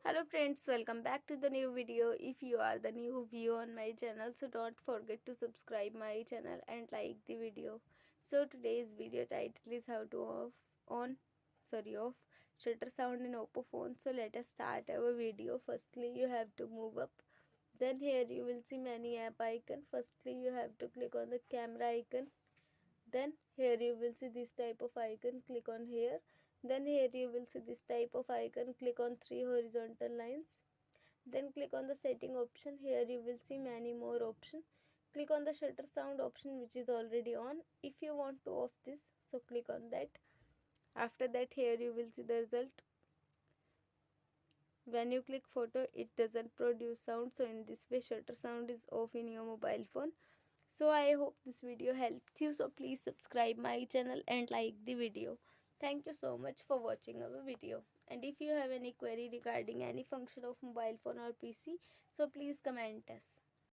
Hello friends, welcome back to the new video. If you are the new viewer on my channel, so don't forget to subscribe my channel and like the video. So today's video title is how to off shutter sound in oppo phone. So let us start our video. Firstly you have to move up, then here you will see many app icon. Firstly you have to click on the camera icon, then here you will see this type of icon, click on here. Then here you will see this type of icon, click on three horizontal lines. Then click on the setting option, here you will see many more options. Click on the shutter sound option which is already on. If you want to off this, so click on that. After that here you will see the result. When you click photo, it doesn't produce sound. So in this way shutter sound is off in your mobile phone. So I hope this video helped you. So please subscribe my channel and like the video. Thank you so much for watching our video. And if you have any query regarding any function of mobile phone or PC, so please comment us.